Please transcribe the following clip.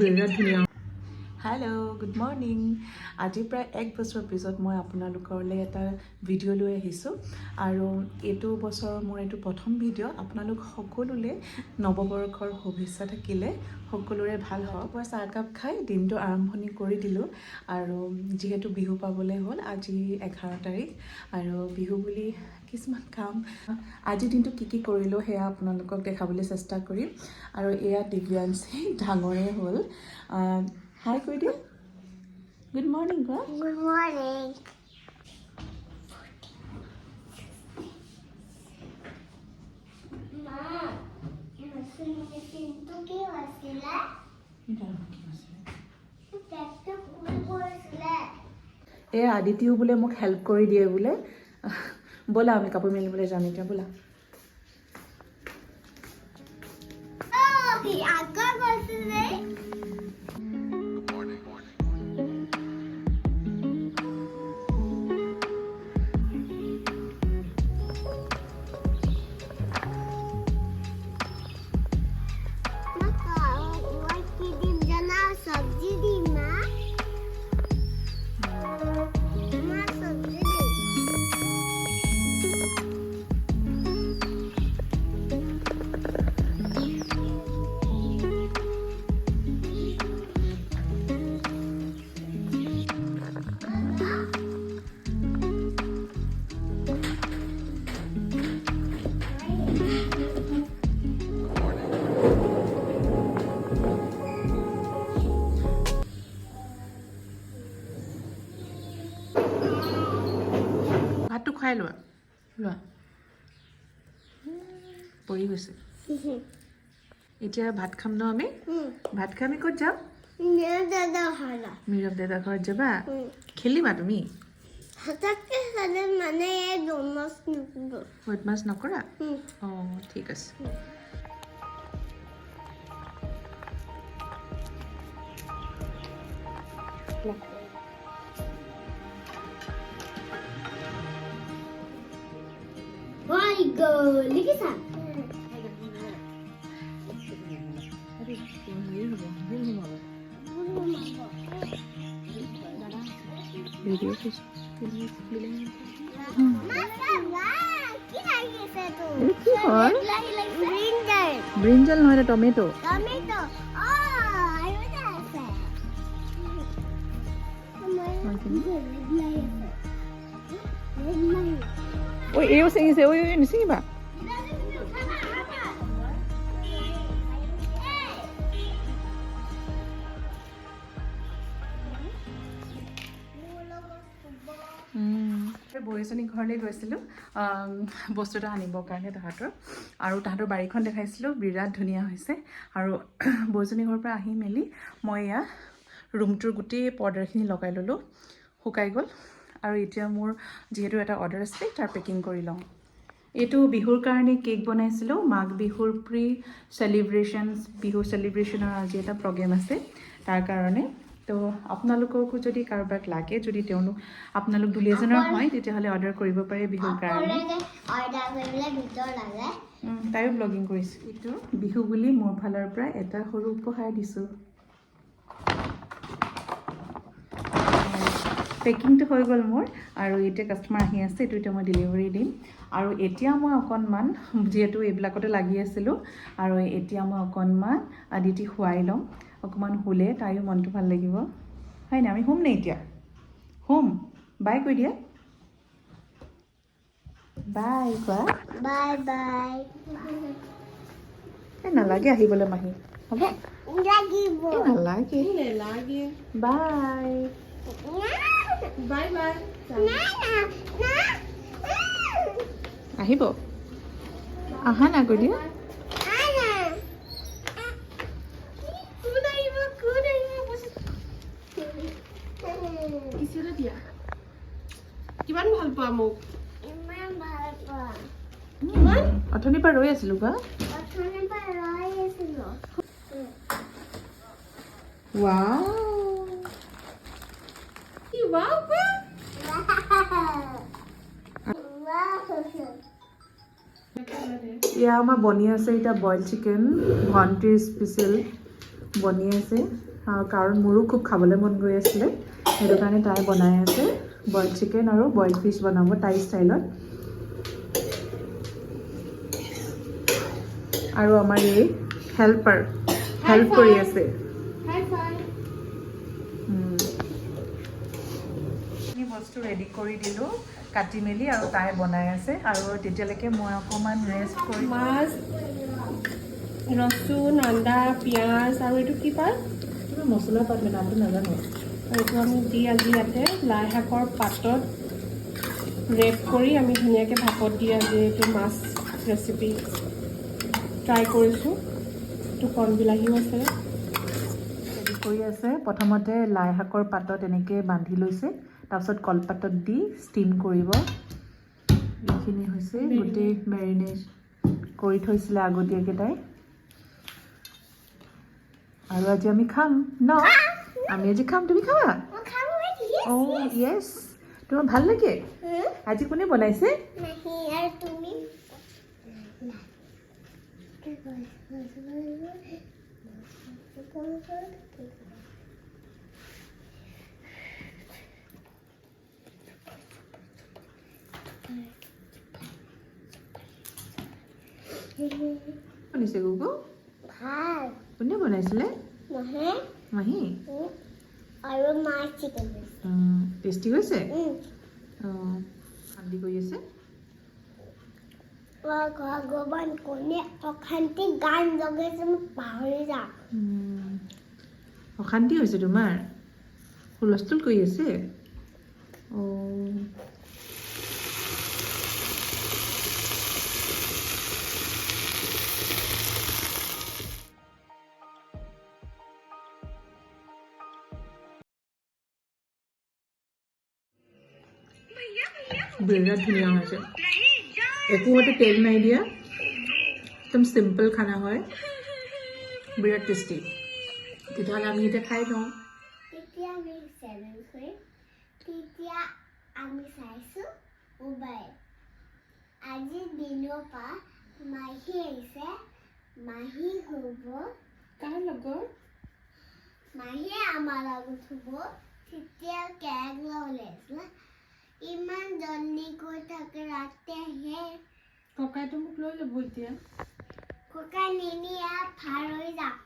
বিৰাট ধুনীয়া। Hello' good morning. আজি প্ৰায় 1 বছৰ পিছত মই আপোনালোকলৈ এটা ভিডিঅ' লৈ আহিছোঁ আৰু এইটো বছৰৰ মোৰ এইটো প্ৰথম ভিডিঅ'। আপোনালোক সকলোলৈ নৱবৰ্ষৰ শুভেচ্ছা থাকিলে, সকলোৰে ভাল হওক। মই চাহকাপ খাই দিনটো আৰম্ভণি কৰি দিলোঁ আৰু যিহেতু বিহু পাবলৈ হ'ল, আজি 11 তাৰিখ আৰু বিহু বুলি কিছুমান কাম। আজিৰ দিনটো কি কৰিলোঁ সেয়া আপোনালোকক দেখাবলৈ চেষ্টা কৰিম। আৰু এয়া দিব্যাংশী ডাঙৰে হ'ল। হাই কৈ দিয়া, গুড মৰ্ণিং কোৱা। Good morning. এই আদিতিও বোলে মোক হেল্প কৰি দিয়ে বোলে। ব'লা আমি কাপোৰ মেলিবলৈ যাম এতিয়া, ব'লা। ভাতটো খুৱাই লোৱা, লোৱা। পৰি গৈছে। এতিয়া ভাত খাম ন আমি? ভাত খাই আমি ক'ত যাম? মীৰৱ দাদা ঘৰত যাবা? খেলিবা তুমি? বদমাছ নকৰা? অঁ ঠিক আছে। লিখিছা? ব্ৰিঞ্জল নহয়, টমেটো। ঐ এইও ছিঙিছে, ঐ নিছিঙিবা। বৌজনী ঘৰলৈ গৈছিলোঁ বস্তু এটা আনিবৰ কাৰণে তাহাঁতৰ, আৰু তাহাঁতৰ বাৰীখন দেখাইছিলোঁ, বিৰাট ধুনীয়া হৈছে। আৰু বৌজনী ঘৰৰ পৰা আহি মেলি মই এয়া ৰুমটোৰ গোটেই পৰ্দাৰখিনি লগাই ল'লোঁ, শুকাই গ'ল। আৰু এতিয়া মোৰ যিহেতু এটা অৰ্ডাৰ আছিলে, তাৰ পেকিং কৰি লওঁ। এইটো বিহুৰ কাৰণে কেক বনাইছিলোঁ, মাঘ বিহুৰ বিহু চেলিব্ৰেশ্যনৰ আজি এটা প্ৰগ্ৰেম আছে, তাৰ কাৰণে। তো আপোনালোককো যদি কাৰোবাক লাগে, যদি আপোনালোক দুলীয়াজনৰ হয়, তেতিয়াহ'লে অৰ্ডাৰ কৰিব পাৰে বিহুৰ কাৰণে। তাইও ব্লগিং কৰিছে। এইটো বিহু বুলি মোৰ ফালৰ পৰা এটা সৰু উপহাৰ দিছোঁ। পেকিংটো হৈ গ'ল মোৰ, আৰু এতিয়া কাষ্টমাৰ আহি আছে, এইটো এতিয়া মই ডেলিভাৰী দিম। আৰু এতিয়া মই অকণমান, যিহেতু এইবিলাকতে লাগি আছিলোঁ, আৰু এতিয়া মই অকণমান আদিতি শুৱাই ল'ম। অকণমান শুলে তাইও মনটো ভাল লাগিব, হয় নাই? আমি শুম নে এতিয়া? শুম। বাই কৈ দিয়া, বাই কোৱা। Bye bye. নালাগে আহিবলৈ মাহী, হ'ব? লাগিব। নালাগে, নালাগে। Bye bye bye. আহিব, আহা না কৈ দিয়া। কিমান ভাল পোৱা মোক? ইমান ভাল পোৱা। অথনিৰ পৰা ৰৈ আছিলোঁ বা। ৱাও, এয়া আমাৰ বনি আছে এতিয়া বইল চিকেন, ভণ্টিৰ স্পেচিয়েল বনি আছে। কাৰণ মোৰো খুব খাবলৈ মন গৈ আছিলে সেইটো কাৰণে তাই বনাই আছে বইল চিকেন আৰু বইল ফিছ বনাব তাই ষ্টাইলত আৰু আমাৰ এই হেল্প কৰি আছে হাই ফাই বস্তু ৰেডি কৰি দিলোঁ কাটি মেলি আৰু তাই বনাই আছে আৰু তেতিয়ালৈকে মই অকণমান ৰেষ্ট কৰি মাছ ৰচুন আদা পিঁয়াজ আৰু এইটো কি পাত কিবা মছলা পাত নামটো নাজানো এইটো আমি দি আজি ইয়াতে লাই শাকৰ পাতত ৰেপ কৰি আমি ধুনীয়াকৈ ভাপত দি আজি এইটো মাছ ৰেচিপি ট্ৰাই কৰিছোঁ এইটো কণ বিলাহীও আছে ৰেডি কৰি আছে প্ৰথমতে লাই শাকৰ পাতত এনেকৈ বান্ধি লৈছে তাৰপিছত কলপাতত দি ষ্টিম কৰিব এইখিনি হৈছে গোটেই মেৰিনেট কৰি থৈছিলে আগতীয়াকৈ তাই আৰু আজি আমি খাম ন আমি আজি খাম তুমি খাবা অ' য়েছ তোমাৰ ভাল লাগে আজি কোনে বনাইছে বনাইছে গুগু ভাল কোনে বনাইছিলে নহয় মাহী আৰু মাছ চিকেন টেষ্টি হৈছে অঁ শান্তি কৰি আছে ভগৱান কোনে অশান্তি গান লগাইছে মই পাহৰি যাওঁ অশান্তি হৈছে তোমাৰ হুলস্থুল কৰি আছে অঁ বিৰাট ধুনীয়া হৈছে একো মতে তেল নাই দিয়া একদম চিম্পল খানা হয় বিৰাট টেষ্টি তেতিয়াহ'লে আমি এতিয়া খাই লওঁ তেতিয়া আমি 7 হৈ তেতিয়া আমি চাইছোঁ মোবাইল আজি দিনৰ পৰা মাহী আহিছে মাহী হ'ব কাৰ লগৰ মাহীয়ে আমাৰ লগত হ'ব তেতিয়া কেক ওলাইছিলে ইমান জল্দি কৈ থাকে ৰাতি আহে ককাইটো মোক লৈ ল'ব এতিয়া ককাই নিনিয়া ভাৰ হৈ যাওক